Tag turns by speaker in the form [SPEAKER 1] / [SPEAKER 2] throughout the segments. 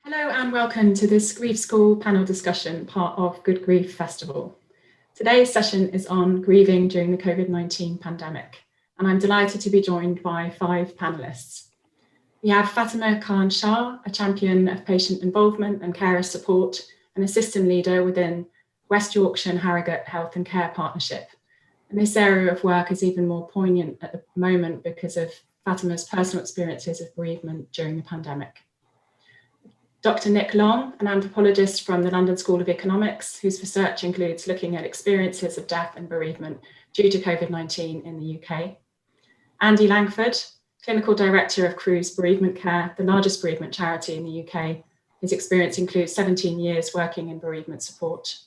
[SPEAKER 1] Hello and welcome to this Grieve School panel discussion, part of Good Grief Festival. Today's session is on grieving during the Covid-19 pandemic, and I'm delighted to be joined by 5 panellists. We have Fatima Khan Shah, a champion of patient involvement and carer support, and a system leader within West Yorkshire and Harrogate Health and Care Partnership. And this area of work is even more poignant at the moment because of Fatima's personal experiences of bereavement during the pandemic. Dr. Nick Long, an anthropologist from the London School of Economics, whose research includes looking at experiences of death and bereavement due to COVID-19 in the UK. Andy Langford, clinical director of Cruse Bereavement Care, the largest bereavement charity in the UK. His experience includes 17 years working in bereavement support.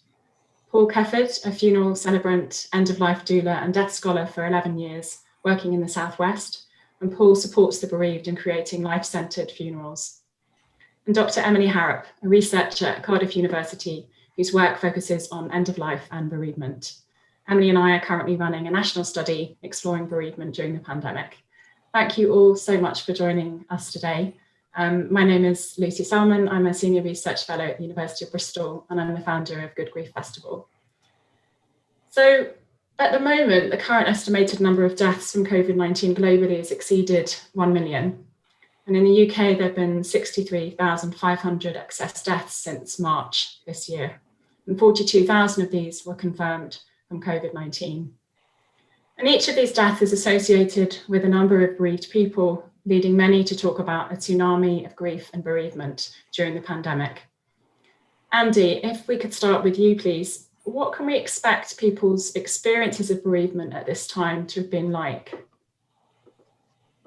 [SPEAKER 1] Paul Kefford, a funeral celebrant, end-of-life doula and death scholar for 11 years, working in the Southwest. And Paul supports the bereaved in creating life-centred funerals. And Dr. Emily Harrop, a researcher at Cardiff University, whose work focuses on end-of-life and bereavement. Emily and I are currently running a national study exploring bereavement during the pandemic. Thank you all so much for joining us today. My name is Lucy Selman. I'm a Senior Research Fellow at the University of Bristol, and I'm the founder of Good Grief Festival. So at the moment, the current estimated number of deaths from COVID-19 globally has exceeded 1 million. And in the UK, there have been 63,500 excess deaths since March this year. And 42,000 of these were confirmed from COVID-19. And each of these deaths is associated with a number of bereaved people, leading many to talk about a tsunami of grief and bereavement during the pandemic. Andy, if we could start with you, please. What can we expect people's experiences of bereavement at this time to have been like?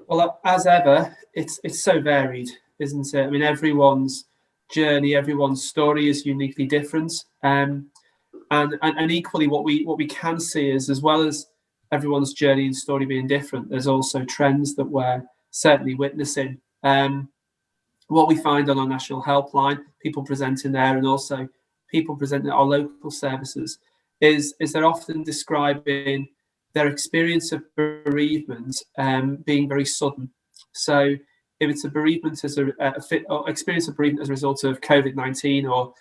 [SPEAKER 2] Well, as ever, it's so varied, isn't it? I mean, everyone's journey, everyone's story is uniquely different. And equally, what we can see is, as well as everyone's journey and story being different, there's also trends that we're certainly witnessing. What we find on our national helpline, people presenting there, and also people presenting at our local services, is they're often describing their experience of bereavement being very sudden. So if it's a bereavement as or experience of bereavement as a result of COVID-19 or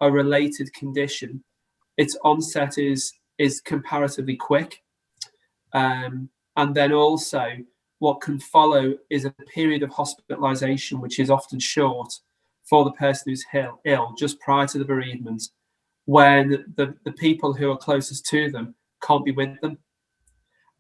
[SPEAKER 2] a related condition, its onset is comparatively quick. And then also what can follow is a period of hospitalisation, which is often short for the person who's ill just prior to the bereavement, when the people who are closest to them can't be with them.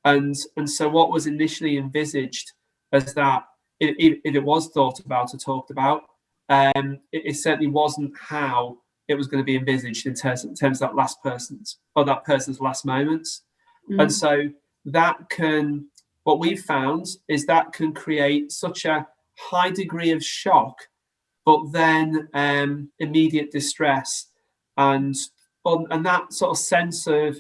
[SPEAKER 2] And so what was initially envisaged as that, if it was thought about or talked about, it certainly wasn't how it was going to be envisaged in terms of that last person's or that person's last moments. And so what we've found is that can create such a high degree of shock, but then immediate distress, and that sort of sense of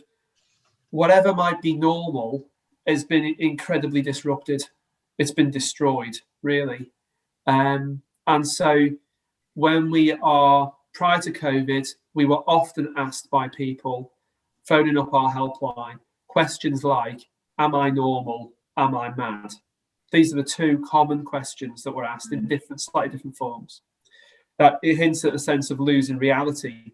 [SPEAKER 2] whatever might be normal has been incredibly disrupted. It's been destroyed, really. And so when we are prior to COVID, we were often asked by people phoning up our helpline questions like, am I normal? Am I mad? These are the 2 common questions that were asked in slightly different forms. That it hints at a sense of losing reality.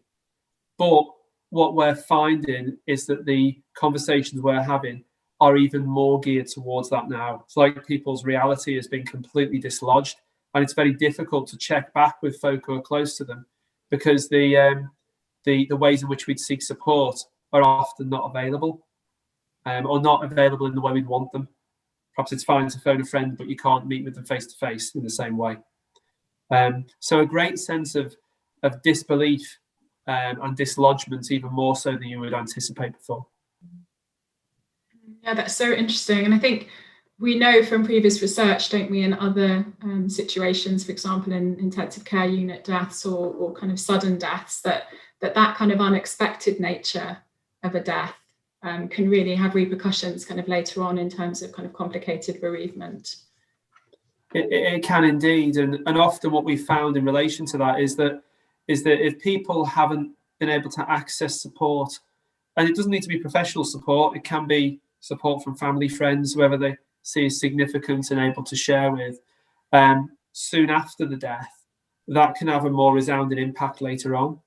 [SPEAKER 2] But what we're finding is that the conversations we're having are even more geared towards that now. It's like people's reality has been completely dislodged, and it's very difficult to check back with folk who are close to them, because the ways in which we'd seek support are often not available, or not available in the way we'd want them. Perhaps it's fine to phone a friend, but you can't meet with them face to face in the same way. So a great sense of disbelief and dislodgement, even more so than you would anticipate before.
[SPEAKER 1] Yeah, that's so interesting. And I think we know from previous research, don't we, in other situations, for example, in intensive care unit deaths or kind of sudden deaths, that kind of unexpected nature of a death can really have repercussions kind of later on in terms of kind of complicated bereavement.
[SPEAKER 2] It can indeed. And often what we found in relation to that is that if people haven't been able to access support, and it doesn't need to be professional support, it can be support from family, friends, whoever they see as significant and able to share with, soon after the death, that can have a more resounding impact later on.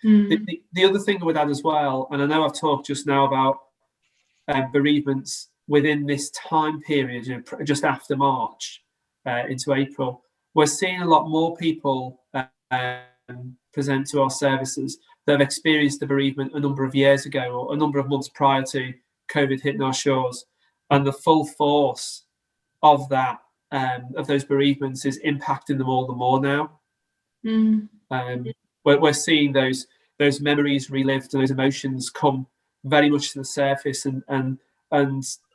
[SPEAKER 2] The other thing I would add as well, and I know I've talked just now about bereavements within this time period, just after March into April, we're seeing a lot more people present to our services that have experienced the bereavement a number of years ago or a number of months prior to COVID hitting our shores, and the full force of that of those bereavements is impacting them all the more now. We're seeing those memories relived and those emotions come very much to the surface, and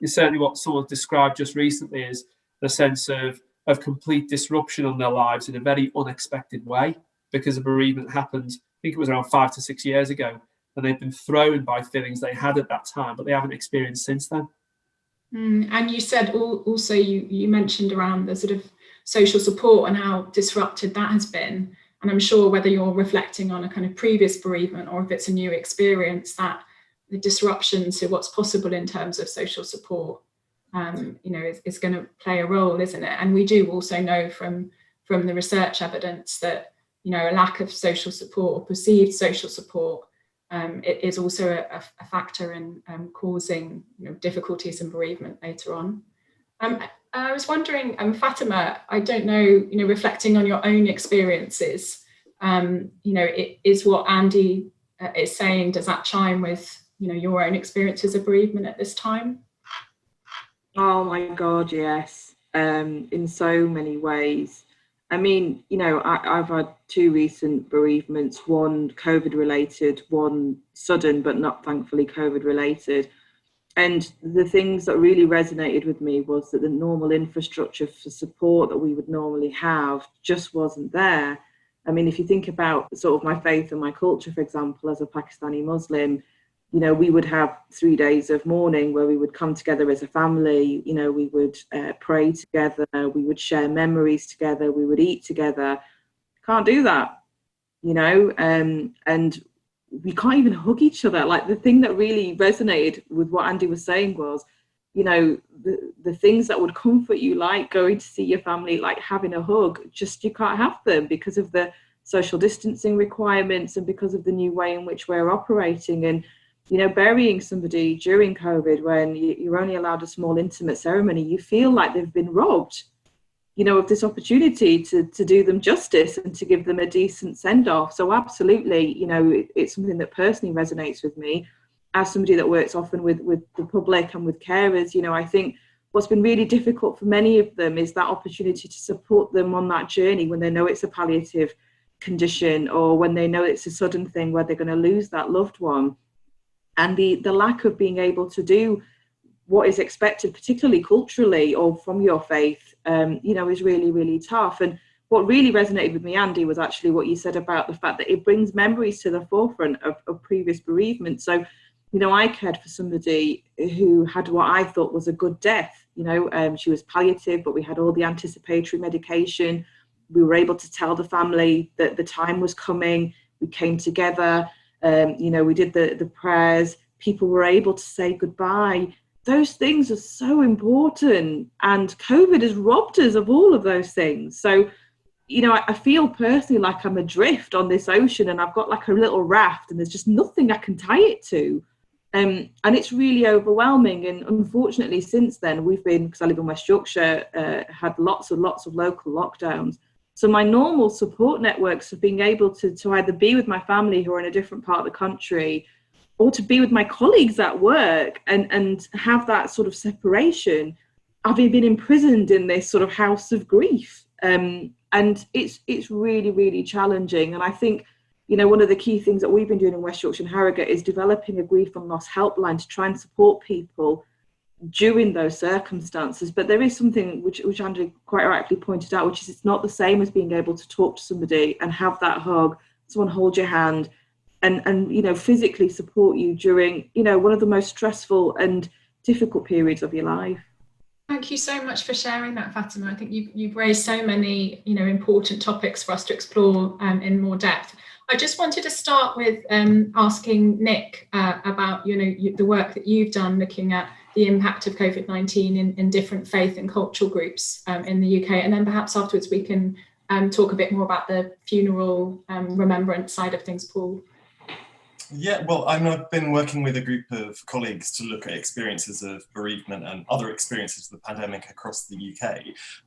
[SPEAKER 2] certainly what someone described just recently is the sense of complete disruption on their lives in a very unexpected way, because a bereavement happened, I think it was around 5 to 6 years ago, and they've been thrown by feelings they had at that time, but they haven't experienced since then.
[SPEAKER 1] And you said also you mentioned around the sort of social support and how disrupted that has been. And I'm sure whether you're reflecting on a kind of previous bereavement or if it's a new experience, that the disruptions to what's possible in terms of social support, is going to play a role, isn't it? And we do also know from the research evidence that, a lack of social support or perceived social support it is also a factor in causing difficulties in bereavement later on. I was wondering, Fatima, I don't know, reflecting on your own experiences, is what Andy is saying, does that chime with, your own experiences of bereavement at this time?
[SPEAKER 3] Oh my God, yes, in so many ways. I mean, I've had 2 recent bereavements, one COVID related, one sudden, but not thankfully COVID related. And the things that really resonated with me was that the normal infrastructure for support that we would normally have just wasn't there. I mean, if you think about sort of my faith and my culture, for example, as a Pakistani Muslim, we would have 3 days of mourning where we would come together as a family, we would pray together, we would share memories together, we would eat together. Can't do that, and we can't even hug each other. Like, the thing that really resonated with what Andy was saying was, the things that would comfort you, like going to see your family, like having a hug, just you can't have them because of the social distancing requirements and because of the new way in which we're operating. And burying somebody during COVID, when you're only allowed a small intimate ceremony, you feel like they've been robbed, of this opportunity to do them justice and to give them a decent send-off. So absolutely, it's something that personally resonates with me as somebody that works often with the public and with carers. I think what's been really difficult for many of them is that opportunity to support them on that journey when they know it's a palliative condition or when they know it's a sudden thing where they're going to lose that loved one. And the lack of being able to do what is expected, particularly culturally or from your faith, is really, really tough. And what really resonated with me, Andy, was actually what you said about the fact that it brings memories to the forefront of previous bereavement. So, I cared for somebody who had what I thought was a good death. She was palliative, but we had all the anticipatory medication. We were able to tell the family that the time was coming. We came together. We did the prayers. People were able to say goodbye. Those things are so important, and COVID has robbed us of all of those things. So, I feel personally like I'm adrift on this ocean, and I've got like a little raft, and there's just nothing I can tie it to, and it's really overwhelming. And unfortunately, since then, we've been, because I live in West Yorkshire, had lots of local lockdowns. So my normal support networks of being able to either be with my family who are in a different part of the country, or to be with my colleagues at work and have that sort of separation, having been imprisoned in this sort of house of grief. And it's really, really challenging. And I think, one of the key things that we've been doing in West Yorkshire and Harrogate is developing a grief and loss helpline to try and support people during those circumstances. But there is something which Andrew quite rightly pointed out, which is it's not the same as being able to talk to somebody and have that hug, someone hold your hand and physically support you during one of the most stressful and difficult periods of your life.
[SPEAKER 1] Thank you so much for sharing that, Fatima. I think you've raised so many important topics for us to explore in more depth. I just wanted to start with asking Nick about the work that you've done looking at the impact of COVID-19 in different faith and cultural groups in the UK, and then perhaps afterwards we can talk a bit more about the funeral remembrance side of things, Paul?
[SPEAKER 4] Yeah, well, I've been working with a group of colleagues to look at experiences of bereavement and other experiences of the pandemic across the UK.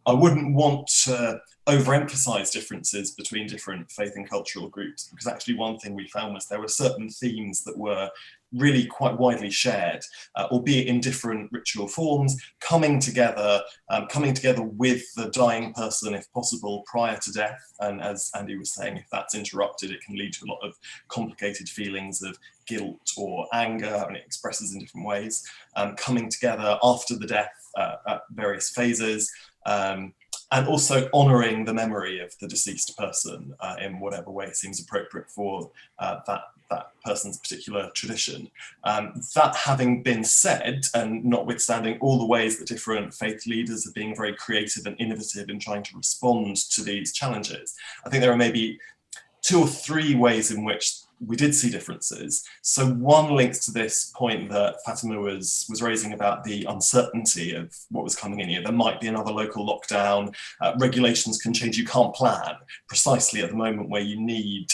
[SPEAKER 4] I wouldn't want to overemphasize differences between different faith and cultural groups, because actually one thing we found was there were certain themes that were really quite widely shared, albeit in different ritual forms, coming together with the dying person, if possible, prior to death. And as Andy was saying, if that's interrupted, it can lead to a lot of complicated feelings of guilt or anger, and it expresses in different ways. Coming together after the death at various phases, and also honouring the memory of the deceased person in whatever way seems appropriate for that person's particular tradition. That having been said, and notwithstanding all the ways that different faith leaders are being very creative and innovative in trying to respond to these challenges, I think there are maybe 2 or 3 ways in which we did see differences. So one links to this point that Fatima was raising about the uncertainty of what was coming in here. There might be another local lockdown, regulations can change, you can't plan precisely at the moment where you need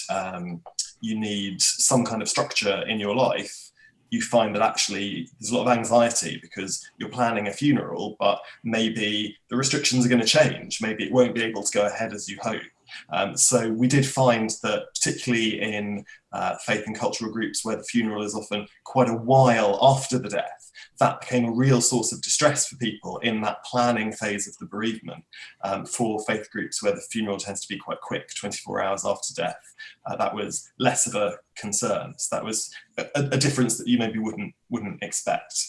[SPEAKER 4] some kind of structure in your life. You find that actually there's a lot of anxiety because you're planning a funeral, but maybe the restrictions are going to change. Maybe it won't be able to go ahead as you hope. So we did find that particularly in faith and cultural groups where the funeral is often quite a while after the death, that became a real source of distress for people in that planning phase of the bereavement. For faith groups where the funeral tends to be quite quick, 24 hours after death, that was less of a concern. So that was a difference that you maybe wouldn't expect.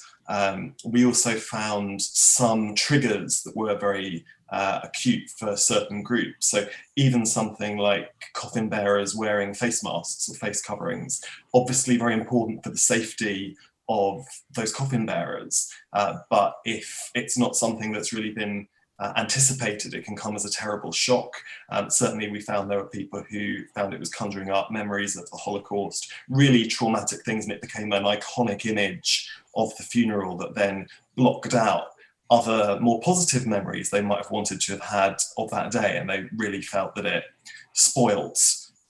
[SPEAKER 4] We also found some triggers that were very acute for certain groups. So even something like coffin bearers wearing face masks or face coverings, obviously very important for the safety of those coffin bearers. But if it's not something that's really been anticipated, it can come as a terrible shock. Certainly we found there were people who found it was conjuring up memories of the Holocaust, really traumatic things, and it became an iconic image of the funeral that then blocked out other more positive memories they might have wanted to have had of that day, and they really felt that it spoilt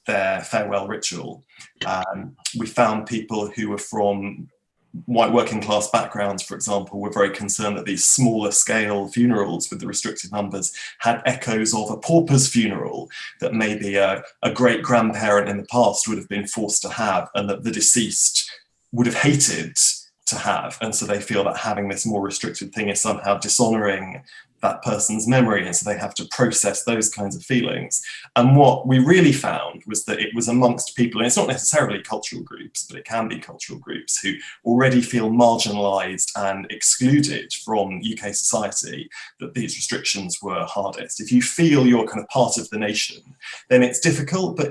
[SPEAKER 4] their farewell ritual. We found people who were from white working class backgrounds, for example, were very concerned that these smaller scale funerals with the restricted numbers had echoes of a pauper's funeral that maybe a great grandparent in the past would have been forced to have, and that the deceased would have hated to have. And so they feel that having this more restricted thing is somehow dishonoring that person's memory, and so they have to process those kinds of feelings. And what we really found was that it was amongst people, and it's not necessarily cultural groups, but it can be cultural groups who already feel marginalised and excluded from UK society, that these restrictions were hardest. If you feel you're kind of part of the nation, then it's difficult, but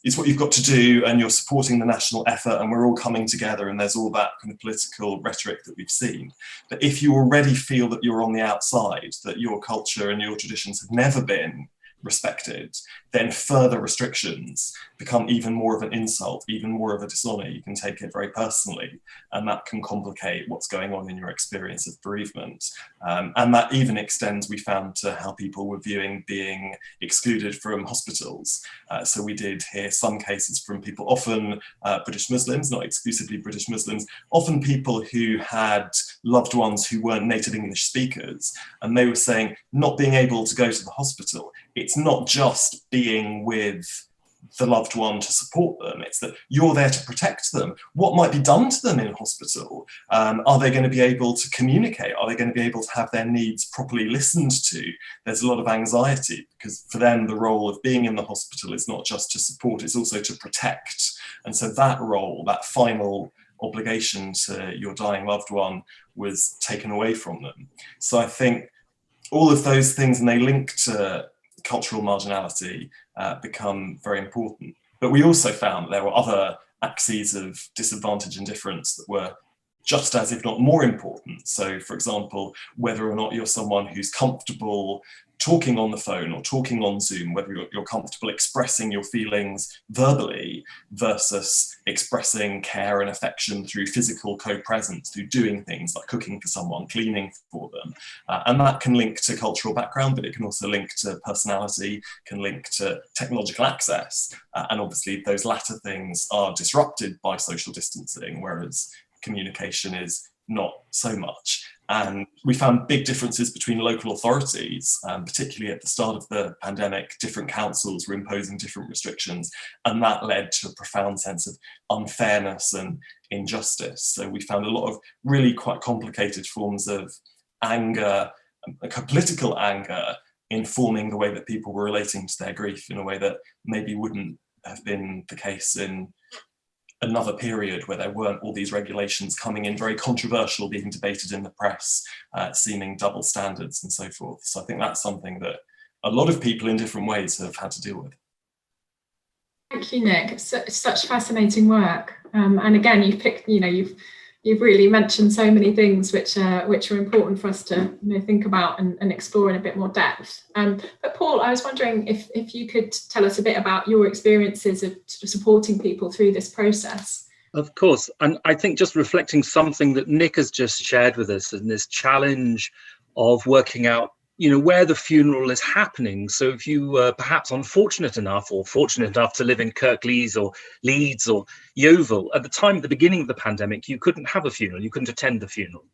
[SPEAKER 4] it's what you've got to do, and you're supporting the national effort, and we're all coming together, and there's all that kind of political rhetoric that we've seen. But if you already feel that you're on the outside, that your culture and your traditions have never been respected, then further restrictions become even more of an insult, even more of a dishonour. You can take it very personally, and that can complicate what's going on in your experience of bereavement. And that even extends, we found, to how people were viewing being excluded from hospitals. So we did hear some cases from people, often British Muslims, not exclusively British Muslims, often people who had loved ones who weren't native English speakers, and they were saying not being able to go to the hospital, it's not just being with the loved one to support them, it's that you're there to protect them. What might be done to them in hospital? Are they going to be able to communicate? Are they going to be able to have their needs properly listened to? There's a lot of anxiety, because for them the role of being in the hospital is not just to support, it's also to protect. And so that role, that final obligation to your dying loved one, was taken away from them. So I think all of those things, and they link to cultural marginality, become very important. But we also found that there were other axes of disadvantage and difference that were just as, if not more important. So, for example, whether or not you're someone who's comfortable talking on the phone or talking on Zoom, whether you're comfortable expressing your feelings verbally versus expressing care and affection through physical co-presence, through doing things like cooking for someone, cleaning for them. And that can link to cultural background, but it can also link to personality, can link to technological access. And obviously those latter things are disrupted by social distancing, whereas communication is not so much. And we found big differences between local authorities, particularly at the start of the pandemic. Different councils were imposing different restrictions, and that led to a profound sense of unfairness and injustice. So we found a lot of really quite complicated forms of anger, political anger, informing the way that people were relating to their grief in a way that maybe wouldn't have been the case in another period where there weren't all these regulations coming in, very controversial, being debated in the press, seeming double standards and so forth. So I think that's something that a lot of people in different ways have had to deal with.
[SPEAKER 1] Thank you, Nick. Such fascinating work. And again, you've really mentioned so many things which are important for us to think about and explore in a bit more depth. But Paul, I was wondering if you could tell us a bit about your experiences of supporting people through this process.
[SPEAKER 5] Of course, and I think just reflecting something that Nick has just shared with us, and this challenge of working out where the funeral is happening. So if you were perhaps unfortunate enough or fortunate enough to live in Kirklees or Leeds or Yeovil, at the beginning of the pandemic, you couldn't have a funeral, you couldn't attend the funeral.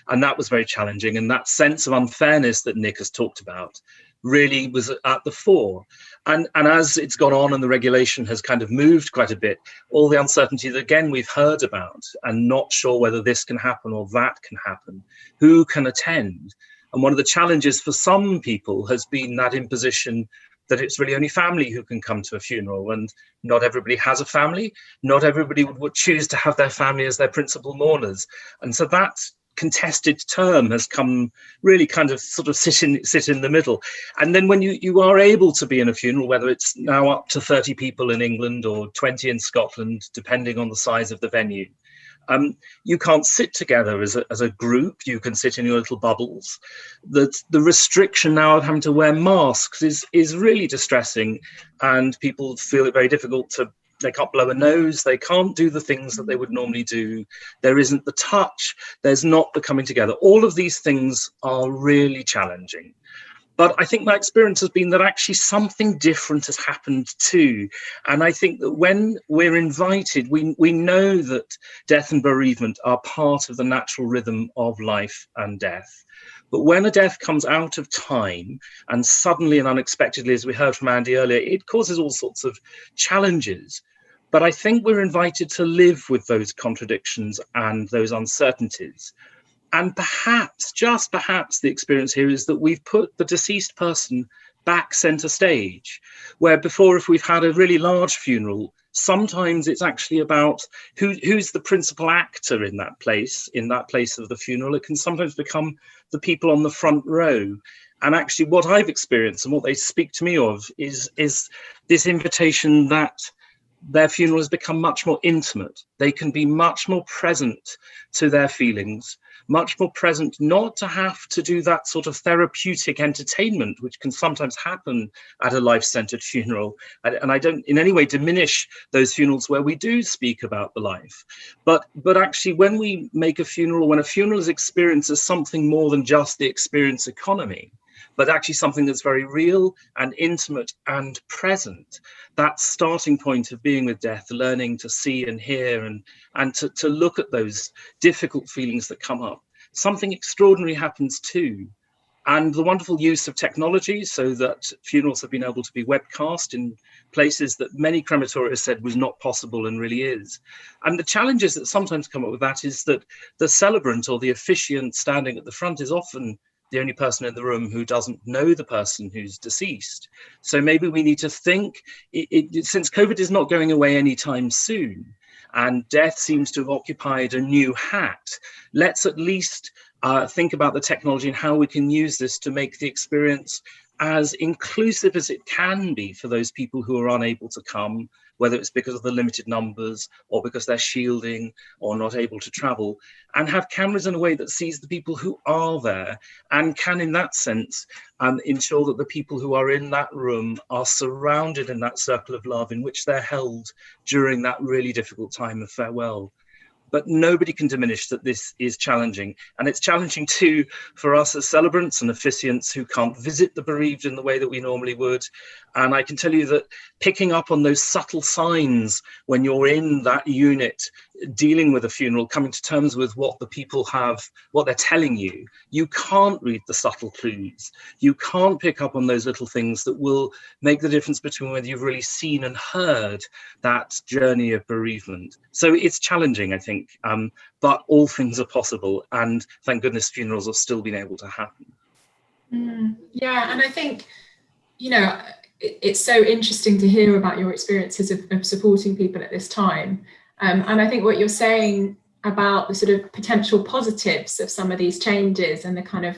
[SPEAKER 5] And that was very challenging. And that sense of unfairness that Nick has talked about really was at the fore. And as it's gone on and the regulation has kind of moved quite a bit, all the uncertainty that, again, we've heard about and not sure whether this can happen or that can happen, who can attend. And one of the challenges for some people has been that imposition that it's really only family who can come to a funeral, and not everybody has a family. Not everybody would choose to have their family as their principal mourners. And so that contested term has come really kind of sort of sit in the middle. And then when you are able to be in a funeral, whether it's now up to 30 people in England or 20 in Scotland, depending on the size of the venue, you can't sit together as a group. You can sit in your little bubbles. The restriction now of having to wear masks is really distressing, and people feel it very difficult to. They can't blow a nose. They can't do the things that they would normally do. There isn't the touch. There's not the coming together. All of these things are really challenging. But I think my experience has been that actually something different has happened too. And I think that when we're invited, we know that death and bereavement are part of the natural rhythm of life and death. But when a death comes out of time and suddenly and unexpectedly, as we heard from Andy earlier, it causes all sorts of challenges. But I think we're invited to live with those contradictions and those uncertainties. And perhaps, just perhaps, the experience here is that we've put the deceased person back centre stage, where before, if we've had a really large funeral, sometimes it's actually about who's the principal actor in that place of the funeral. It can sometimes become the people on the front row. And actually what I've experienced and what they speak to me of is this invitation that their funeral has become much more intimate. They can be much more present to their feelings, much more present, not to have to do that sort of therapeutic entertainment, which can sometimes happen at a life-centered funeral. And I don't in any way diminish those funerals where we do speak about the life. But actually, when we make a funeral, when a funeral is experienced as something more than just the experience economy, but actually something that's very real and intimate and present, that starting point of being with death, learning to see and hear and to look at those difficult feelings that come up, something extraordinary happens too. And the wonderful use of technology so that funerals have been able to be webcast in places that many crematoria said was not possible and really is. And the challenges that sometimes come up with that is that the celebrant or the officiant standing at the front is often the only person in the room who doesn't know the person who's deceased. So maybe we need to think, since COVID is not going away anytime soon, and death seems to have occupied a new hat, let's at least think about the technology and how we can use this to make the experience as inclusive as it can be for those people who are unable to come, whether it's because of the limited numbers or because they're shielding or not able to travel, and have cameras in a way that sees the people who are there and can, in that sense, ensure that the people who are in that room are surrounded in that circle of love in which they're held during that really difficult time of farewell. But nobody can diminish that this is challenging. And it's challenging too for us as celebrants and officiants who can't visit the bereaved in the way that we normally would. And I can tell you that picking up on those subtle signs when you're in that unit, dealing with a funeral, coming to terms with what the people have, what they're telling you, you can't read the subtle clues. You can't pick up on those little things that will make the difference between whether you've really seen and heard that journey of bereavement. So it's challenging, I think, but all things are possible. And thank goodness funerals have still been able to happen.
[SPEAKER 1] Yeah, and I think, you know, it's so interesting to hear about your experiences of supporting people at this time. And I think what you're saying about the sort of potential positives of some of these changes and the kind of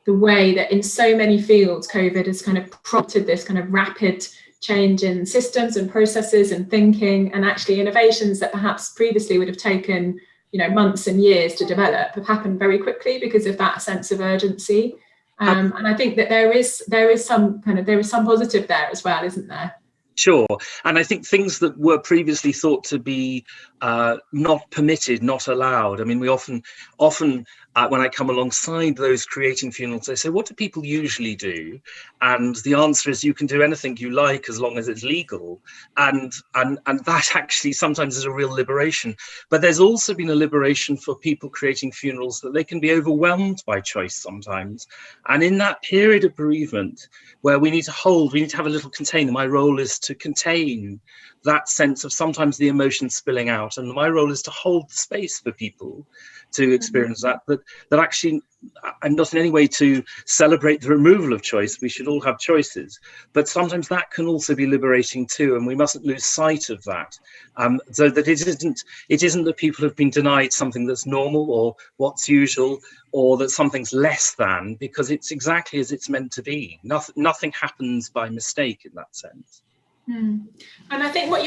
[SPEAKER 1] the way that in so many fields, COVID has kind of prompted this kind of rapid change in systems and processes and thinking, and actually innovations that perhaps previously would have taken, you know, months and years to develop have happened very quickly because of that sense of urgency. And I think that there is some positive there as well, isn't there?
[SPEAKER 5] Sure. And I think things that were previously thought to be not permitted, not allowed. I mean, we often when I come alongside those creating funerals, they say, what do people usually do? And the answer is you can do anything you like as long as it's legal. And that actually sometimes is a real liberation. But there's also been a liberation for people creating funerals that they can be overwhelmed by choice sometimes. And in that period of bereavement where we need to have a little container, my role is to contain that sense of sometimes the emotion spilling out. And my role is to hold the space for people to experience that actually, I'm not in any way to celebrate the removal of choice. We should all have choices, but sometimes that can also be liberating too, and we mustn't lose sight of that. So that it isn't that people have been denied something that's normal or what's usual, or that something's less than, because it's exactly as it's meant to be. Nothing happens by mistake in that sense.
[SPEAKER 1] And I think what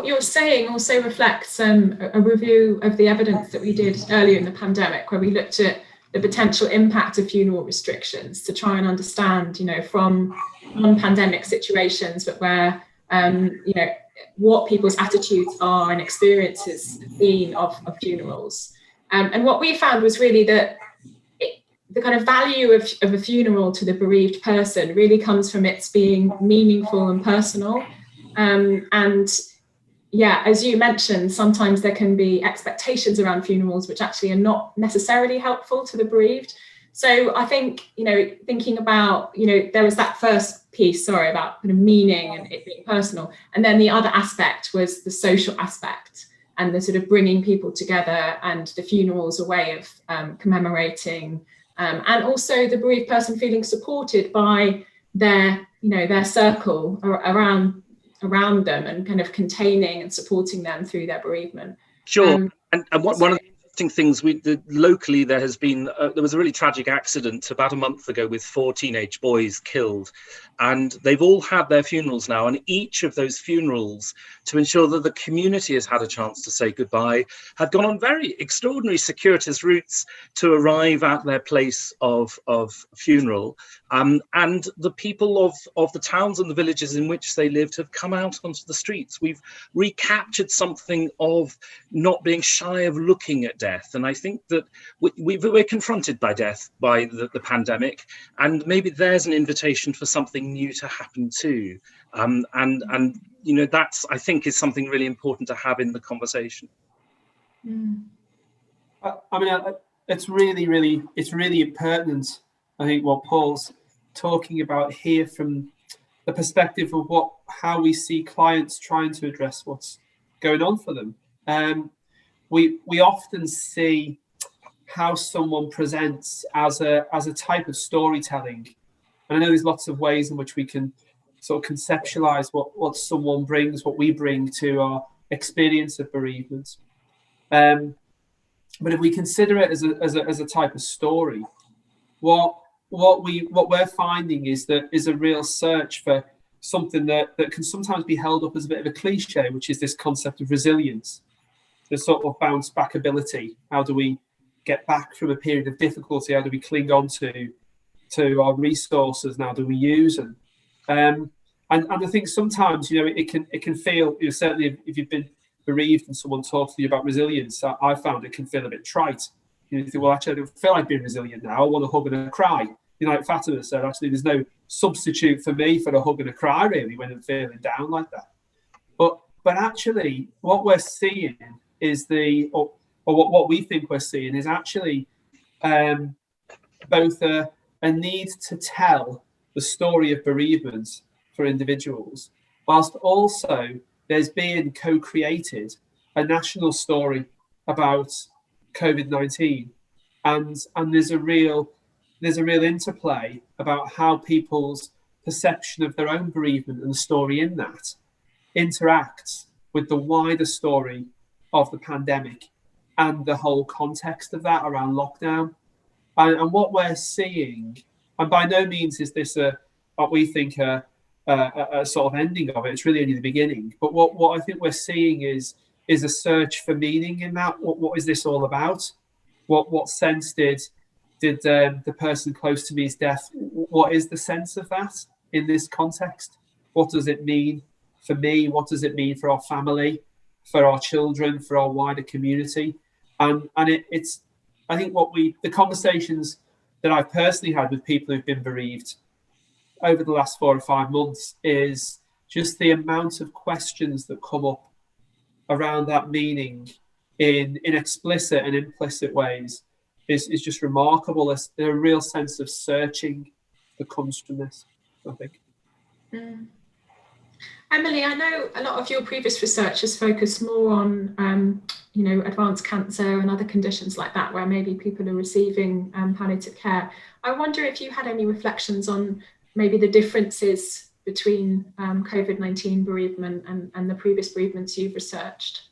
[SPEAKER 1] you're saying also reflects a review of the evidence that we did earlier in the pandemic, where we looked at the potential impact of funeral restrictions to try and understand, you know, from non-pandemic situations, but where you know, what people's attitudes are and experiences been of funerals. And what we found was really that the kind of value of a funeral to the bereaved person really comes from its being meaningful and personal. And yeah, as you mentioned, sometimes there can be expectations around funerals which actually are not necessarily helpful to the bereaved. So I think, you know, thinking about, you know, there was that first piece, about kind of meaning and it being personal. And then the other aspect was the social aspect and the sort of bringing people together, and the funerals a way of commemorating, and also the bereaved person feeling supported by their circle around them and kind of containing and supporting them through their bereavement.
[SPEAKER 5] Sure. And one of the interesting things locally, there was a really tragic accident about a month ago with 4 teenage boys killed, and they've all had their funerals now, and each of those funerals, to ensure that the community has had a chance to say goodbye, have gone on very extraordinary circuitous routes to arrive at their place of funeral. And the people of the towns and the villages in which they lived have come out onto the streets. We've recaptured something of not being shy of looking at death. And I think that we're confronted by death, by the pandemic, and maybe there's an invitation for something new to happen too. And you know, that's, I think, is something really important to have in the conversation.
[SPEAKER 2] I mean, it's really pertinent, I think, what Paul's talking about here from the perspective of how we see clients trying to address what's going on for them. We often see how someone presents as a type of storytelling, and I know there's lots of ways in which we can sort of conceptualize what someone brings, what we bring to our experience of bereavement. But if we consider it as a type of story, what what we're finding is that is a real search for something that can sometimes be held up as a bit of a cliche, which is this concept of resilience, the sort of bounce back ability. How do we get back from a period of difficulty? How do we cling on to our resources, and how do we use them? And I think sometimes, it can feel, certainly if you've been bereaved and someone talks to you about resilience, I found it can feel a bit trite. You think, well, actually, I don't feel like being resilient now. I want to hug and a cry. Like Fatima said, actually, there's no substitute for me for a hug and a cry, really, when I'm feeling down like that. But actually, what we're seeing is what we think we're seeing is actually both a need to tell the story of bereavement for individuals, whilst also there's being co-created a national story about COVID-19, and there's a real interplay about how people's perception of their own bereavement and the story in that interacts with the wider story of the pandemic and the whole context of that around lockdown. And what we're seeing, and by no means is this what we think a sort of ending of it. It's really only the beginning. But what I think we're seeing is a search for meaning in that. What is this all about? What sense did the person close to me's death? What is the sense of that in this context? What does it mean for me? What does it mean for our family, for our children, for our wider community? And it's I think the conversations that I've personally had with people who've been bereaved over the last 4 or 5 months is just the amount of questions that come up around that meaning in explicit and implicit ways is just remarkable. There's a real sense of searching that comes from this, I think.
[SPEAKER 1] Emily, I know a lot of your previous research has focused more on, advanced cancer and other conditions like that, where maybe people are receiving palliative care. I wonder if you had any reflections on maybe the differences between COVID-19 bereavement and the previous bereavements you've researched.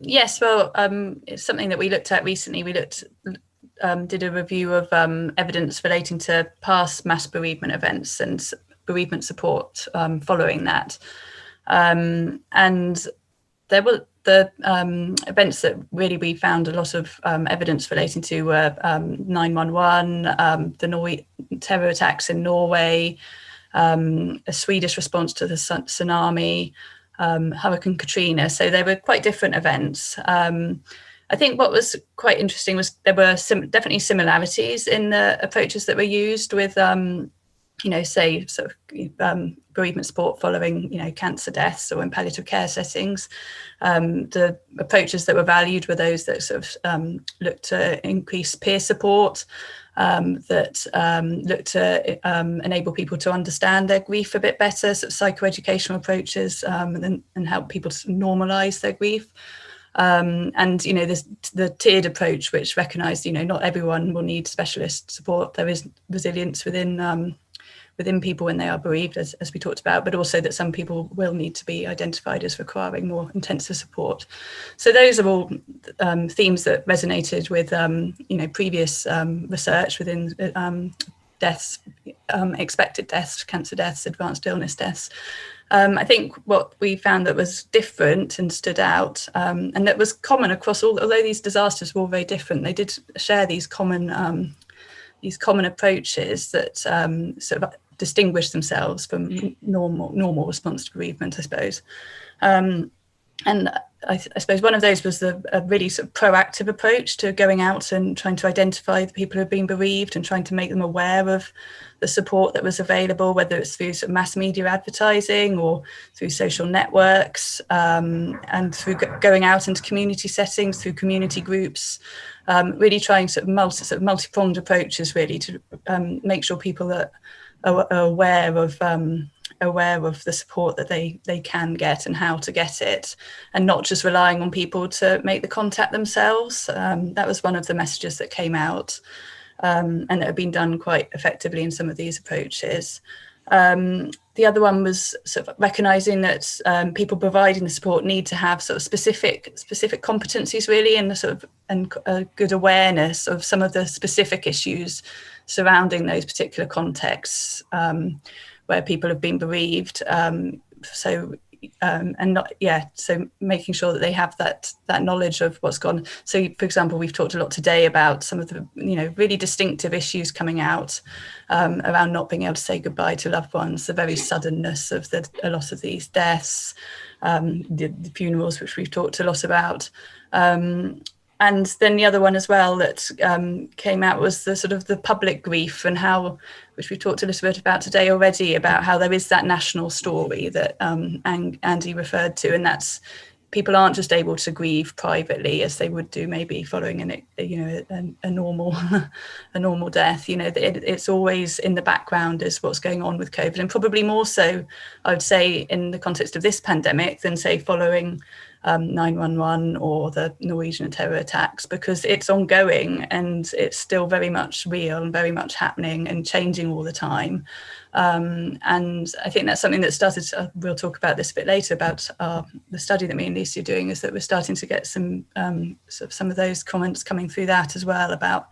[SPEAKER 6] Yes, well, it's something that we looked at recently. We did a review of evidence relating to past mass bereavement events and bereavement support following that. And there were the events that really we found a lot of evidence relating to 911, the terror attacks in Norway, a Swedish response to the tsunami, Hurricane Katrina. So they were quite different events. I think what was quite interesting was there were definitely similarities in the approaches that were used with, say, sort of bereavement support following, cancer deaths or in palliative care settings. The approaches that were valued were those that sort of looked to increase peer support, that looked to enable people to understand their grief a bit better, sort of psychoeducational approaches, and help people to normalise their grief. And there's the tiered approach, which recognised, not everyone will need specialist support. There is resilience within people when they are bereaved, as we talked about, but also that some people will need to be identified as requiring more intensive support. So those are all themes that resonated with, previous research within deaths, expected deaths, cancer deaths, advanced illness deaths. I think what we found that was different and stood out, and that was common across all, although these disasters were all very different, they did share these common approaches that sort of distinguish themselves from normal response to bereavement, I suppose. And I suppose one of those was a really sort of proactive approach to going out and trying to identify the people who have been bereaved and trying to make them aware of the support that was available, whether it's through sort of mass media advertising or through social networks, and through going out into community settings, through community groups, really trying sort of multi-pronged approaches really to make sure people are aware of the support that they can get and how to get it, and not just relying on people to make the contact themselves. That was one of the messages that came out, and that had been done quite effectively in some of these approaches. The other one was sort of recognising that people providing the support need to have sort of specific competencies really, and a good awareness of some of the specific issues surrounding those particular contexts where people have been bereaved. So making sure that they have that knowledge of what's gone. So, for example, we've talked a lot today about some of the really distinctive issues coming out around not being able to say goodbye to loved ones, the very suddenness of a lot of these deaths, the funerals, which we've talked a lot about. And then the other one as well that came out was the sort of the public grief, and how, which we've talked a little bit about today already, about how there is that national story that Andy referred to, and that's people aren't just able to grieve privately as they would do maybe following a normal a normal death. It's always in the background is what's going on with COVID, and probably more so, I would say, in the context of this pandemic than say following 9/11 or the Norwegian terror attacks, because it's ongoing and it's still very much real and very much happening and changing all the time. And I think that's something that started, we'll talk about this a bit later, about the study that me and Lisa are doing, is that we're starting to get some of those comments coming through that as well, about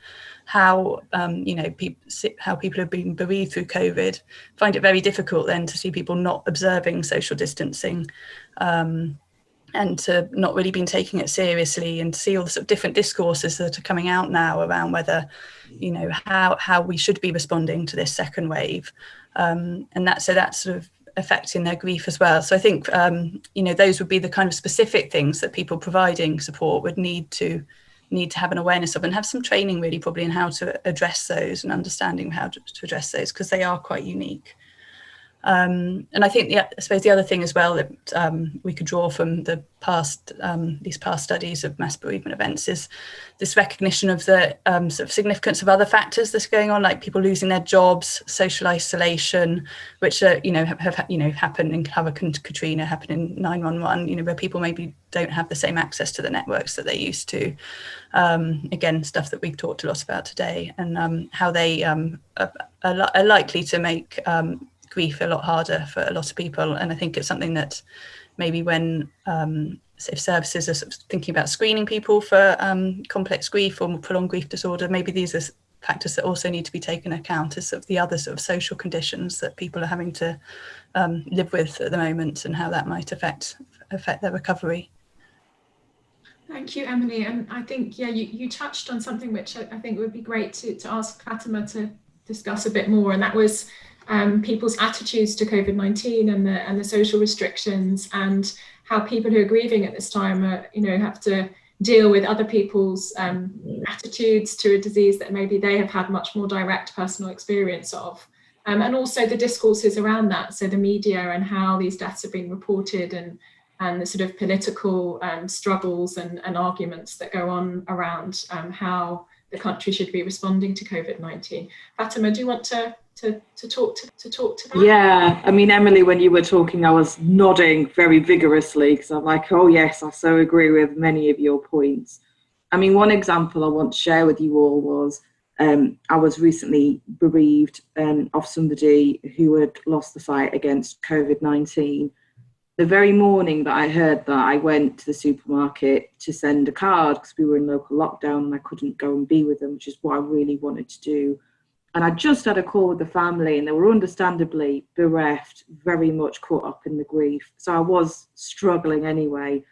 [SPEAKER 6] how how people have been bereaved through COVID, find it very difficult then to see people not observing social distancing, and to not really been taking it seriously, and to see all the sort of different discourses that are coming out now around whether, how we should be responding to this second wave, and that's sort of affecting their grief as well. So I think those would be the kind of specific things that people providing support would need to have an awareness of, and have some training really probably in how to address those, and understanding how to address those, because they are quite unique. And I think, I suppose the other thing as well that we could draw from the past, these past studies of mass bereavement events, is this recognition of the sort of significance of other factors that's going on, like people losing their jobs, social isolation, which have happened in Hurricane Katrina, happened in 9/11, where people maybe don't have the same access to the networks that they used to. Again, stuff that we've talked a lot about today, and how they are likely to make grief a lot harder for a lot of people. And I think it's something that maybe when if services are sort of thinking about screening people for complex grief or prolonged grief disorder, maybe these are factors that also need to be taken account as sort of the other sort of social conditions that people are having to live with at the moment, and how that might affect their recovery.
[SPEAKER 1] Thank you, Emily. And I think, you touched on something which I think would be great to ask Fatima to discuss a bit more, and that was people's attitudes to COVID-19 and the social restrictions, and how people who are grieving at this time have to deal with other people's attitudes to a disease that maybe they have had much more direct personal experience of, and also the discourses around that, so the media and how these deaths have been reported, and the sort of political struggles and arguments that go on around how the country should be responding to COVID-19. Fatima, do you want to talk to that?
[SPEAKER 3] Yeah, I mean, Emily, when you were talking, I was nodding very vigorously, because I'm like, oh yes, I so agree with many of your points. I mean, one example I want to share with you all was I was recently bereaved of somebody who had lost the fight against COVID-19. The very morning that I heard that, I went to the supermarket to send a card, because we were in local lockdown and I couldn't go and be with them, which is what I really wanted to do. And I just had a call with the family, and they were understandably bereft, very much caught up in the grief. So I was struggling anyway.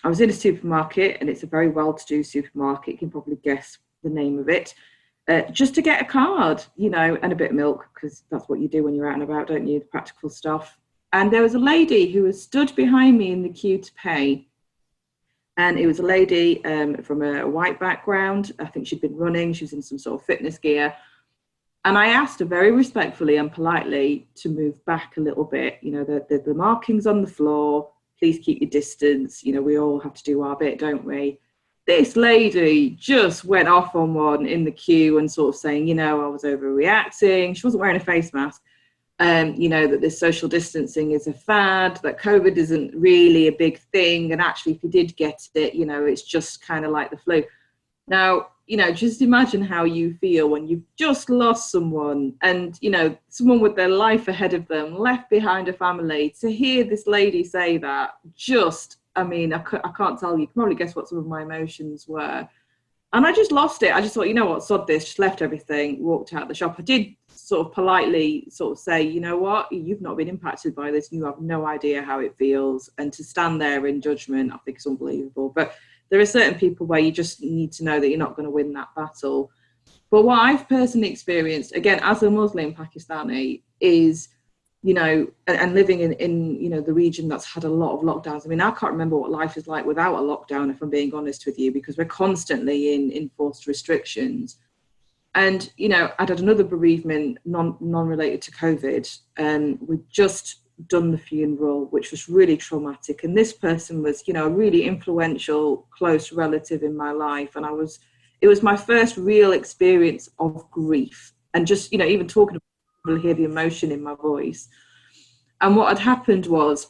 [SPEAKER 3] I was in a supermarket, and it's a very well-to-do supermarket. You can probably guess the name of it. Just to get a card, and a bit of milk, because that's what you do when you're out and about, don't you? The practical stuff. And there was a lady who was stood behind me in the queue to pay. And it was a lady from a white background. I think she'd been running. She was in some sort of fitness gear. And I asked her very respectfully and politely to move back a little bit. The markings on the floor, please keep your distance. We all have to do our bit, don't we? This lady just went off on one in the queue and sort of saying, I was overreacting. She wasn't wearing a face mask. That this social distancing is a fad, that COVID isn't really a big thing. And actually, if you did get it, it's just kind of like the flu. Now, just imagine how you feel when you've just lost someone, and, someone with their life ahead of them, left behind a family. To hear this lady say that, I can't tell you. You can probably guess what some of my emotions were. And I just lost it. I just thought, you know what, sod this, just left everything, walked out the shop. I did sort of politely sort of say, you know what, you've not been impacted by this. You have no idea how it feels. And to stand there in judgment, I think it's unbelievable. But there are certain people where you just need to know that you're not going to win that battle. But what I've personally experienced, again, as a Muslim Pakistani, is, you know, and living in you know, the region that's had a lot of lockdowns. I mean, I can't remember what life is like without a lockdown, if I'm being honest with you, because we're constantly in enforced restrictions. And, you know, I'd had another bereavement non-related to COVID, and we'd just done the funeral, which was really traumatic. And this person was, you know, a really influential, close relative in my life. And it was my first real experience of grief. And just, you know, even talking about people hear the emotion in my voice. And what had happened was,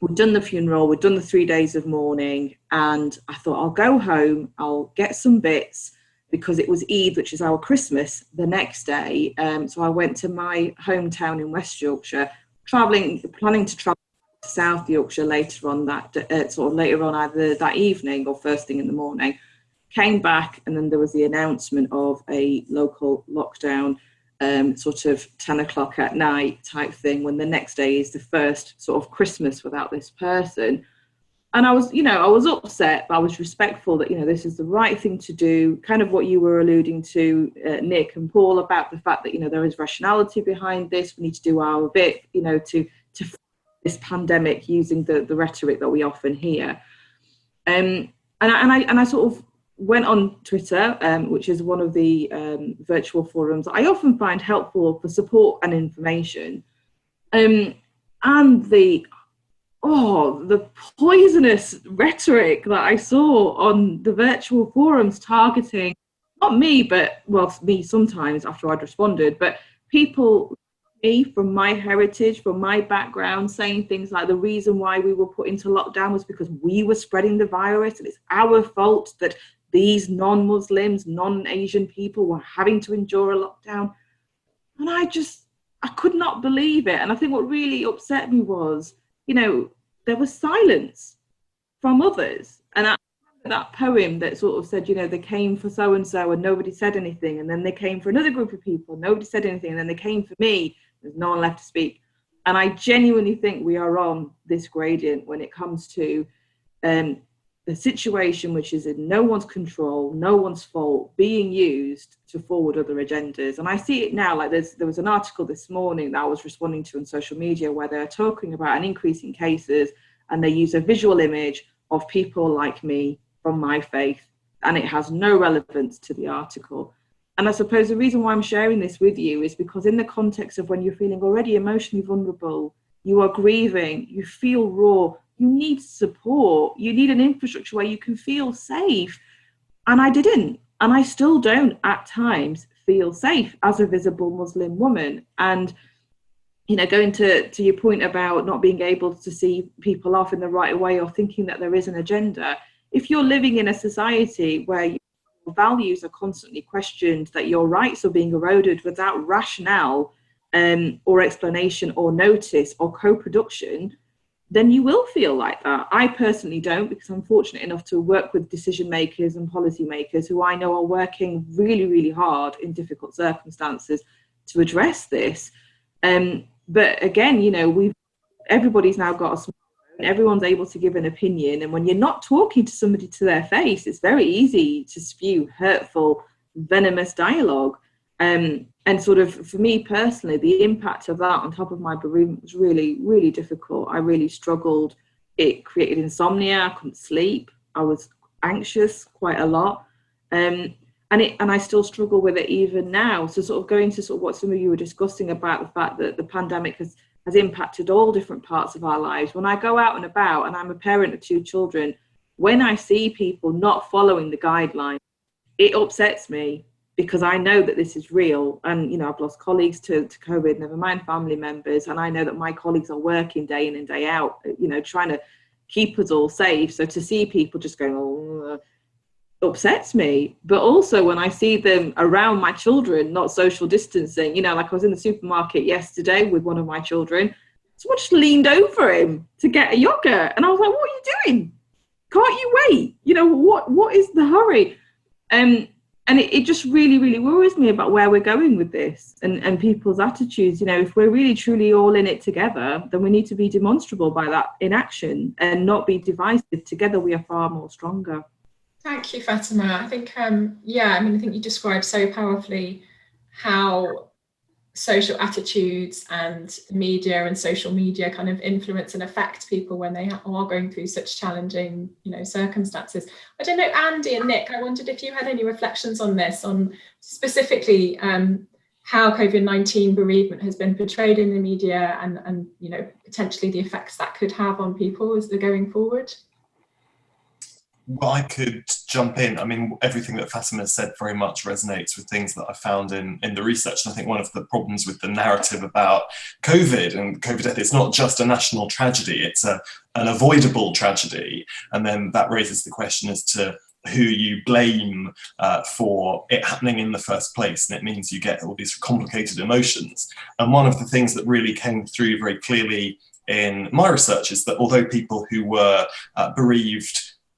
[SPEAKER 3] we'd done the funeral, we'd done the 3 days of mourning, and I thought, I'll go home, I'll get some bits, because it was Eid, which is our Christmas, the next day. So I went to my hometown in West Yorkshire, planning to travel to South Yorkshire later on either that evening or first thing in the morning. Came back, and then there was the announcement of a local lockdown, sort of 10 o'clock at night type thing, when the next day is the first sort of Christmas without this person. And I was, you know, I was upset, but I was respectful that, you know, this is the right thing to do, kind of what you were alluding to, Nick and Paul, about the fact that, you know, there is rationality behind this. We need to do our bit, you know, to fight this pandemic using the rhetoric that we often hear. And I sort of went on Twitter, which is one of the virtual forums I often find helpful for support and information. And the poisonous rhetoric that I saw on the virtual forums targeting, not me, but, well, me sometimes after I'd responded, but people, me, from my heritage, from my background, saying things like the reason why we were put into lockdown was because we were spreading the virus, and it's our fault that these non-Muslims, non-Asian people were having to endure a lockdown. And I could not believe it. And I think what really upset me was, you know, there was silence from others. And I remember that poem that sort of said, you know, they came for so-and-so and nobody said anything. And then they came for another group of people, nobody said anything. And then they came for me, there's no one left to speak. And I genuinely think we are on this gradient when it comes to the situation which is in no one's control, no one's fault, being used to forward other agendas. And I see it now, like there was an article this morning that I was responding to on social media where they're talking about an increase in cases, and they use a visual image of people like me from my faith, and it has no relevance to the article. And I suppose the reason why I'm sharing this with you is because in the context of when you're feeling already emotionally vulnerable, you are grieving, you feel raw, you need support, you need an infrastructure where you can feel safe. And I didn't, and I still don't at times feel safe as a visible Muslim woman. And, you know, going to your point about not being able to see people off in the right way or thinking that there is an agenda, if you're living in a society where your values are constantly questioned, that your rights are being eroded without rationale or explanation or notice or co-production, then you will feel like that. I personally don't, because I'm fortunate enough to work with decision makers and policy makers who I know are working really, really hard in difficult circumstances to address this. But again, you know, everybody's now got a smartphone, everyone's able to give an opinion. And when you're not talking to somebody to their face, it's very easy to spew hurtful, venomous dialogue. And sort of, for me personally, the impact of that on top of my bereavement was really, really difficult. I really struggled. It created insomnia. I couldn't sleep. I was anxious quite a lot. And I still struggle with it even now. So sort of going to sort of what some of you were discussing about the fact that the pandemic has impacted all different parts of our lives. When I go out and about, and I'm a parent of 2 children, when I see people not following the guidelines, it upsets me, because I know that this is real. And, you know, I've lost colleagues to COVID, never mind family members. And I know that my colleagues are working day in and day out, you know, trying to keep us all safe. So to see people just going, upsets me. But also when I see them around my children, not social distancing, you know, like I was in the supermarket yesterday with one of my children, someone just leaned over him to get a yogurt. And I was like, what are you doing? Can't you wait? You know, what is the hurry? And it just really, really worries me about where we're going with this and people's attitudes. You know, if we're really, truly all in it together, then we need to be demonstrable by that in action and not be divisive. Together, we are far more stronger.
[SPEAKER 1] Thank you, Fatima. I think, I think you described so powerfully how social attitudes and media and social media kind of influence and affect people when they are going through such challenging, circumstances. I don't know, Andy and Nick, I wondered if you had any reflections on this, on specifically how COVID-19 bereavement has been portrayed in the media and potentially the effects that could have on people as they're going forward.
[SPEAKER 4] Well, I could jump in. I mean, everything that Fatima said very much resonates with things that I found in the research. And I think one of the problems with the narrative about COVID and COVID death, it's not just a national tragedy, it's an avoidable tragedy. And then that raises the question as to who you blame for it happening in the first place. And it means you get all these complicated emotions. And one of the things that really came through very clearly in my research is that although people who were bereaved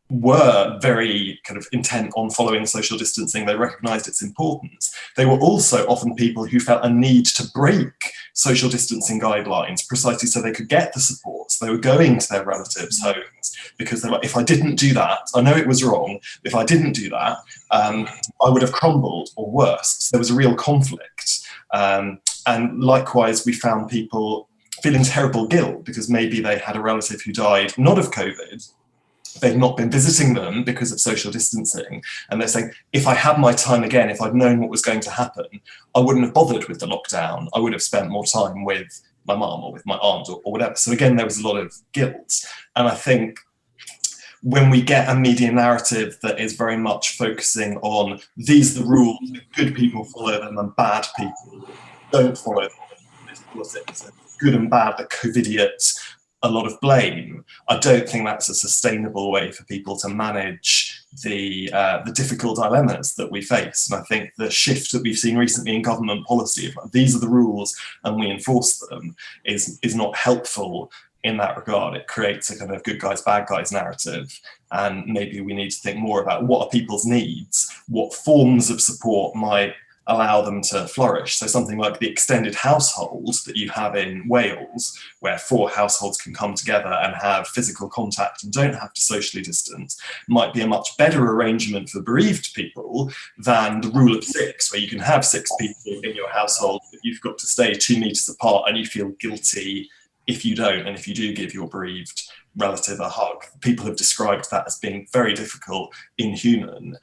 [SPEAKER 4] were very kind of intent on following social distancing, they recognised its importance. They were also often people who felt a need to break social distancing guidelines precisely so they could get the supports. They were going to their relatives' homes because they're like, if I didn't do that, I know it was wrong, if I didn't do that, I would have crumbled or worse. So there was a real conflict. And likewise, we found people feeling terrible guilt because maybe they had a relative who died not of COVID, they've not been visiting them because of social distancing. And they're saying, if I had my time again, if I'd known what was going to happen, I wouldn't have bothered with the lockdown. I would have spent more time with my mum or with my aunt or whatever. So again, there was a lot of guilt. And I think when we get a media narrative that is very much focusing on these are the rules, good people follow them and bad people don't follow them, politics, good and bad, the COVIDiots, a lot of blame. I don't think that's a sustainable way for people to manage the difficult dilemmas that we face. And I think the shift that we've seen recently in government policy of like, these are the rules and we enforce them is not helpful in that regard. It creates a kind of good guys, bad guys narrative. And maybe we need to think more about what are people's needs, what forms of support might allow them to flourish. So something like the extended household that you have in Wales, where 4 households can come together and have physical contact and don't have to socially distance, might be a much better arrangement for bereaved people than the rule of 6, where you can have 6 people in your household, but you've got to stay 2 meters apart and you feel guilty if you don't, and if you do give your bereaved relative a hug. People have described that as being very difficult, inhuman.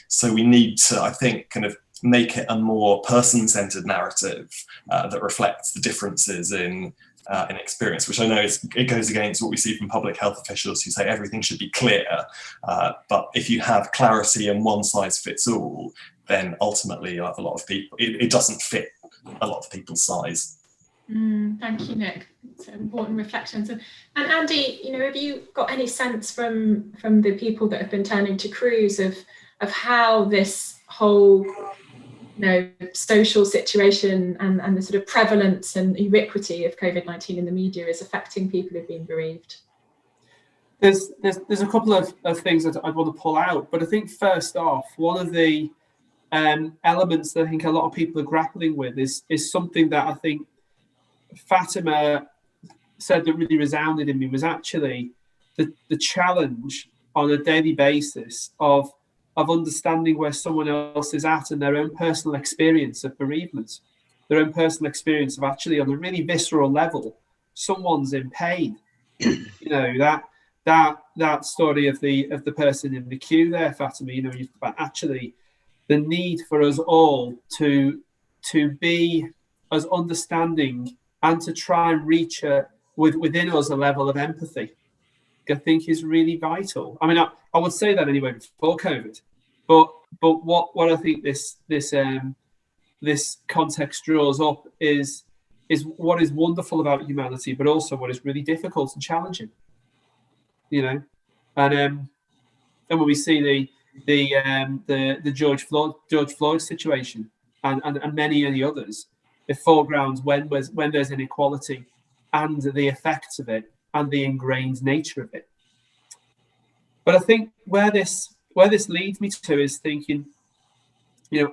[SPEAKER 4] So we need to, I think, kind of make it a more person-centered narrative that reflects the differences in experience, which I know it goes against what we see from public health officials who say everything should be clear. But if you have clarity and one size fits all, then ultimately a lot of people, it doesn't fit a lot of people's size.
[SPEAKER 1] Thank you, Nick. It's important reflections. And Andy, have you got any sense from the people that have been turning to Cruse of how this whole social situation and the sort of prevalence and ubiquity of COVID-19 in the media is affecting people who've been bereaved?
[SPEAKER 2] There's a couple of things that I'd want to pull out, but I think first off, one of the elements that I think a lot of people are grappling with is something that I think Fatima said that really resounded in me, was actually the challenge on a daily basis of understanding where someone else is at and their own personal experience of bereavement, their own personal experience of actually on a really visceral level, someone's in pain. That story of the person in the queue there, Fatima, you've about actually the need for us all to be as understanding and to try and reach within us a level of empathy, I think is really vital. I mean, I would say that anyway before COVID, but what I think this context draws up is what is wonderful about humanity, but also what is really difficult and challenging. And when we see the George Floyd situation and many others, it foregrounds when there's inequality and the effects of it and the ingrained nature of it. But I think where this where this leads me to is thinking,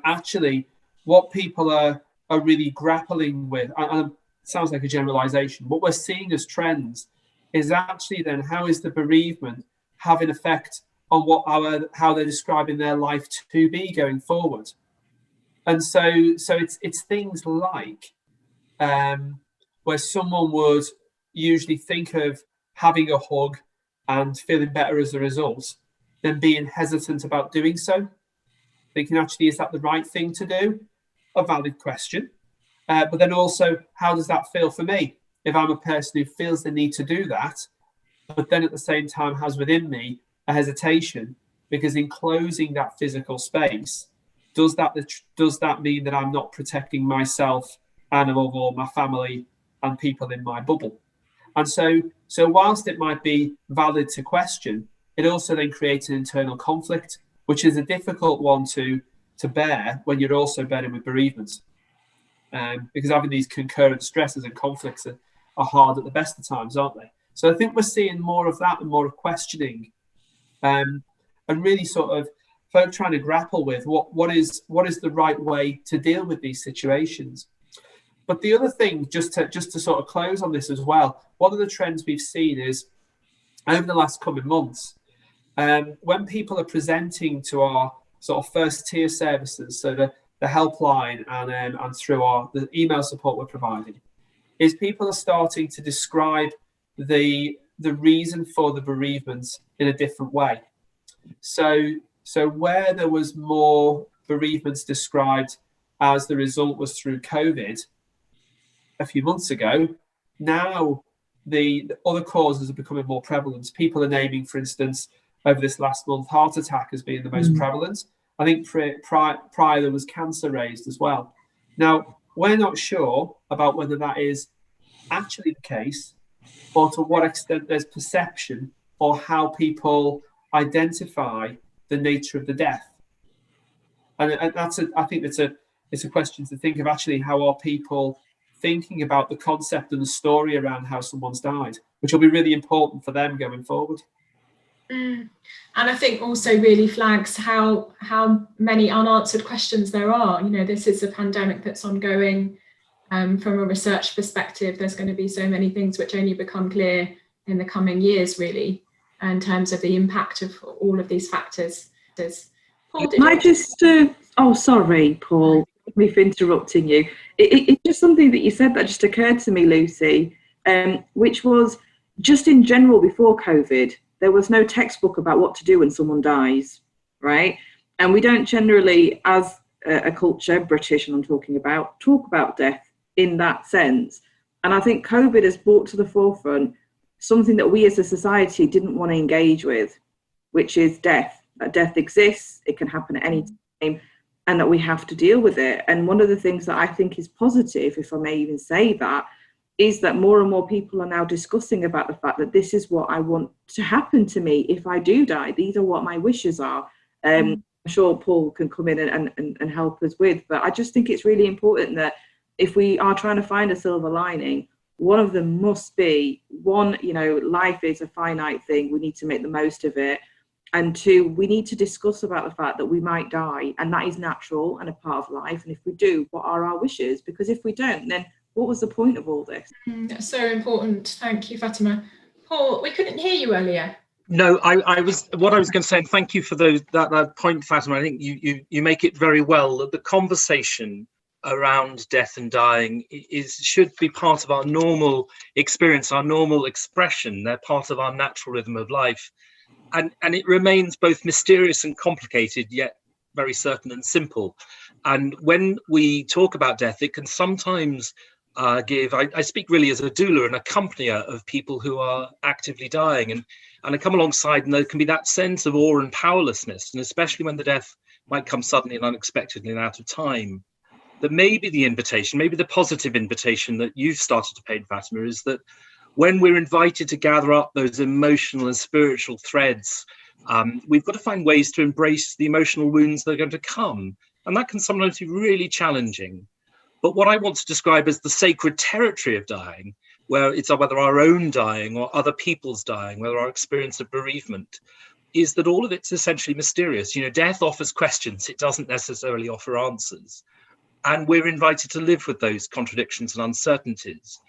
[SPEAKER 2] actually what people are really grappling with, and it sounds like a generalization, what we're seeing as trends is actually then how is the bereavement having effect on how they're describing their life to be going forward. And so it's things like where someone would usually think of having a hug and feeling better as a result, then being hesitant about doing so, thinking actually, is that the right thing to do? A valid question. But then also, how does that feel for me? If I'm a person who feels the need to do that, but then at the same time has within me a hesitation, because in closing that physical space, does that mean that I'm not protecting myself and above all my family and people in my bubble? And so whilst it might be valid to question, it also then creates an internal conflict, which is a difficult one to bear when you're also bearing with bereavement. Because having these concurrent stresses and conflicts are hard at the best of times, aren't they? So I think we're seeing more of that and more of questioning, and really sort of folk trying to grapple with what is the right way to deal with these situations. But the other thing, just to sort of close on this as well, one of the trends we've seen is over the last coming months, when people are presenting to our sort of first tier services, so the helpline and through the email support we're providing, is people are starting to describe the reason for the bereavements in a different way. So where there was more bereavements described as the result was through COVID a few months ago, now the other causes are becoming more prevalent. People are naming, for instance, over this last month, heart attack as being the most prevalent. I think prior there was cancer raised as well. Now, we're not sure about whether that is actually the case or to what extent there's perception or how people identify the nature of the death. And I think it's a question to think of, actually, how are people thinking about the concept and the story around how someone's died, which will be really important for them going forward.
[SPEAKER 1] And I think also really flags how many unanswered questions there are. This is a pandemic that's ongoing. From a research perspective, there's going to be so many things which only become clear in the coming years, really, in terms of the impact of all of these factors. Paul, sorry, Paul, me for interrupting you. It's just something that you said that just occurred to me, Lucy, which was just in general before COVID, there was no textbook about what to do when someone dies, right? And we don't generally, as a culture, British, and I'm talking about, talk about death in that sense. And I think COVID has brought to the forefront something that we as a society didn't want to engage with, which is death. That death exists, it can happen at any time, and that we have to deal with it. And one of the things that I think is positive, if I may even say that, is that more and more people are now discussing about the fact that this is what I want to happen to me if I do die. These are what my wishes are. I'm sure Paul can come in and help us with, but I just think it's really important that if we are trying to find a silver lining, one of them must be, one, life is a finite thing. We need to make the most of it. And two, we need to discuss about the fact that we might die, and that is natural and a part of life. And if we do, what are our wishes? Because if we don't, then what was the point of all this? That's so important. Thank you, Fatima. Paul, we couldn't hear you earlier.
[SPEAKER 5] No, I was going to say, and thank you for that point, Fatima. I think you make it very well that the conversation around death and dying should be part of our normal experience, our normal expression. They're part of our natural rhythm of life. And it remains both mysterious and complicated, yet very certain and simple. And when we talk about death, it can sometimes I speak really as a doula and accompanier of people who are actively dying. And I come alongside, and there can be that sense of awe and powerlessness, and especially when the death might come suddenly and unexpectedly and out of time. That maybe the invitation, maybe the positive invitation that you've started to paint, Fatima, is that when we're invited to gather up those emotional and spiritual threads, we've got to find ways to embrace the emotional wounds that are going to come. And that can sometimes be really challenging. But what I want to describe as the sacred territory of dying, where it's whether our own dying or other people's dying, whether our experience of bereavement, is that all of it's essentially mysterious. You know, death offers questions, it doesn't necessarily offer answers. And we're invited to live with those contradictions and uncertainties.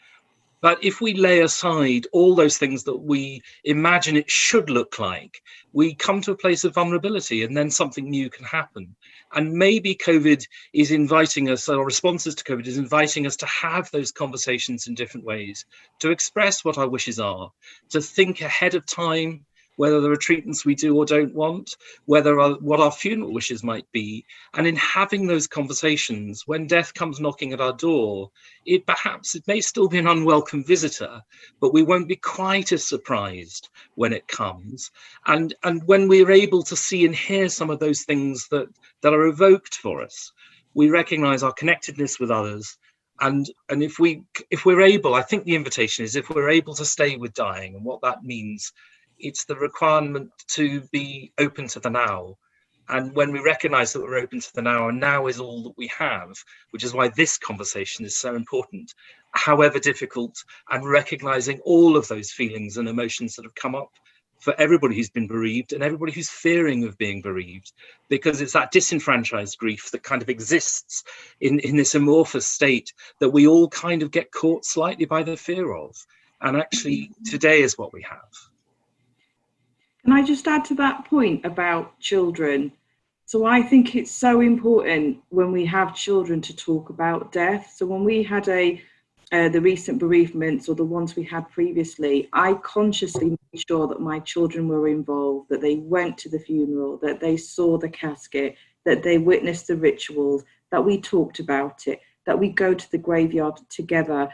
[SPEAKER 5] But if we lay aside all those things that we imagine it should look like, we come to a place of vulnerability, and then something new can happen. And maybe COVID is inviting us, or responses to COVID is inviting us to have those conversations in different ways, to express what our wishes are, to think ahead of time whether there are treatments we do or don't want, what our funeral wishes might be. And in having those conversations, when death comes knocking at our door, it may still be an unwelcome visitor, but we won't be quite as surprised when it comes. And when we're able to see and hear some of those things that are evoked for us, we recognize our connectedness with others. And if we're able, I think the invitation is, if we're able to stay with dying, and what that means, it's the requirement to be open to the now. And when we recognize that we're open to the now, and now is all that we have, which is why this conversation is so important, however difficult, and recognizing all of those feelings and emotions that have come up for everybody who's been bereaved and everybody who's fearing of being bereaved, because it's that disenfranchised grief that kind of exists in this amorphous state that we all kind of get caught slightly by the fear of. And actually, today is what we have.
[SPEAKER 3] Can I just add to that point about children? So I think it's so important when we have children to talk about death. So when we had the recent bereavements, or the ones we had previously, I consciously made sure that my children were involved, that they went to the funeral, that they saw the casket, that they witnessed the rituals, that we talked about it, that we go to the graveyard together,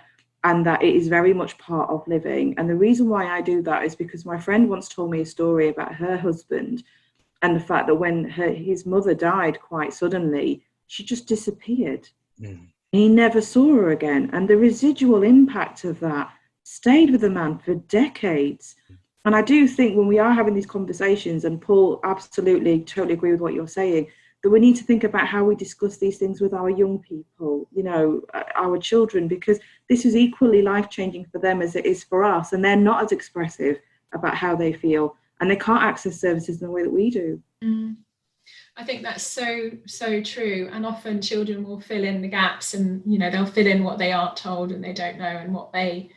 [SPEAKER 3] and that it is very much part of living. And the reason why I do that is because my friend once told me a story about her husband, and the fact that when his mother died quite suddenly, she just disappeared. Mm. He never saw her again. And the residual impact of that stayed with the man for decades. And I do think when we are having these conversations, and Paul, absolutely, totally agree with what you're saying, that we need to think about how we discuss these things with our young people, you know, our children, because this is equally life-changing for them as it is for us. And they're not as expressive about how they feel, and they can't access services in the way that we do.
[SPEAKER 1] Mm. I think that's so true. And often children will fill in the gaps, and, you know, they'll fill in what they aren't told and they don't know, and what they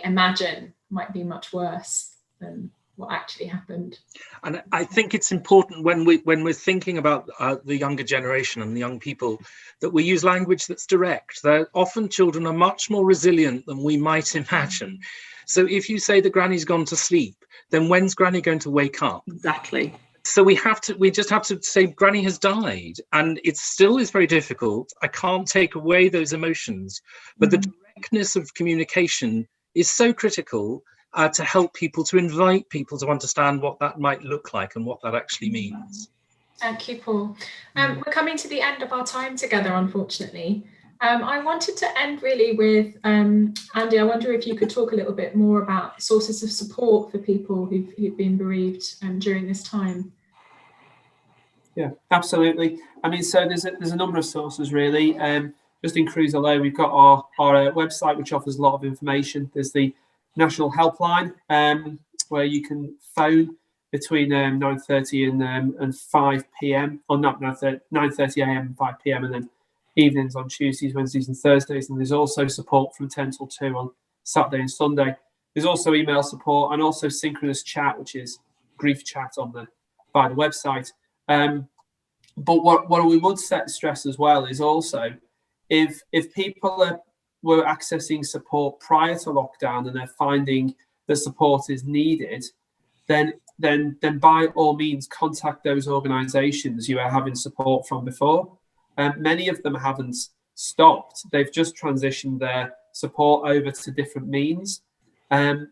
[SPEAKER 1] imagine might be much worse than what actually happened.
[SPEAKER 5] And I think it's important when we're thinking about the younger generation and the young people, that we use language that's direct. Often children are much more resilient than we might imagine. So if you say that Granny's gone to sleep, then when's Granny going to wake up?
[SPEAKER 3] Exactly.
[SPEAKER 5] So we just have to say Granny has died, and it still is very difficult. I can't take away those emotions, but the directness of communication is so critical to help people, to invite people to understand what that might look like and what that actually means.
[SPEAKER 1] Thank you, Paul. We're coming to the end of our time together, unfortunately. I wanted to end really with, Andy, I wonder if you could talk a little bit more about sources of support for people who've been bereaved during this time.
[SPEAKER 2] Yeah, absolutely. I mean, so there's a number of sources really. Just in Cruse alone, we've got our website, which offers a lot of information. There's the National Helpline, where you can phone between 9:30 and 5 p.m. or not 9:30 a.m. and 5 p.m. and then evenings on Tuesdays, Wednesdays and Thursdays. And there's also support from 10 till 2 on Saturday and Sunday. There's also email support and also synchronous chat, which is grief chat by the website. But what we would stress as well is also if people were accessing support prior to lockdown and they're finding the support is needed, then by all means contact those organisations you are having support from before. Many of them haven't stopped; they've just transitioned their support over to different means, and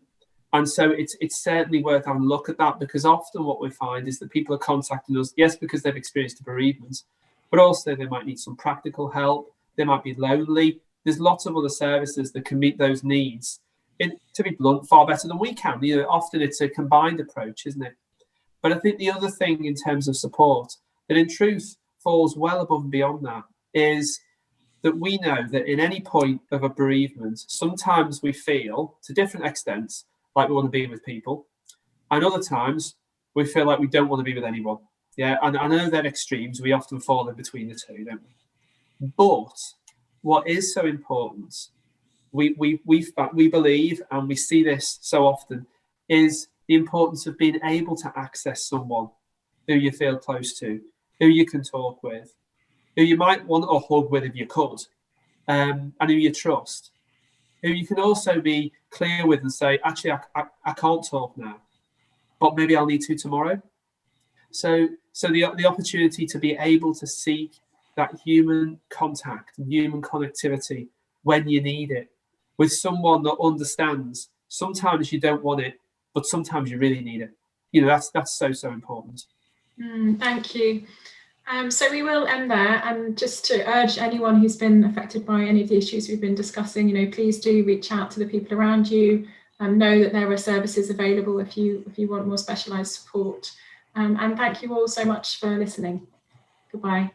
[SPEAKER 2] so it's certainly worth having a look at that, because often what we find is that people are contacting us, yes, because they've experienced a bereavement, but also they might need some practical help. They might be lonely. There's lots of other services that can meet those needs. To be blunt, far better than we can. You know, often it's a combined approach, isn't it? But I think the other thing in terms of support that in truth falls well above and beyond that is that we know that in any point of a bereavement, sometimes we feel to different extents like we want to be with people, and other times we feel like we don't want to be with anyone. Yeah, and I know they're extremes. We often fall in between the two, don't we? But what is so important, we believe, and we see this so often, is the importance of being able to access someone who you feel close to, who you can talk with, who you might want a hug with if you could, and who you trust, who you can also be clear with and say, actually, I can't talk now, but maybe I'll need to tomorrow. So the opportunity to be able to seek that human contact and human connectivity when you need it, with someone that understands. Sometimes you don't want it, but sometimes you really need it. That's so important.
[SPEAKER 1] Thank you. So we will end there, and just to urge anyone who's been affected by any of the issues we've been discussing, please do reach out to the people around you, and know that there are services available if you want more specialised support. And thank you all so much for listening. Goodbye.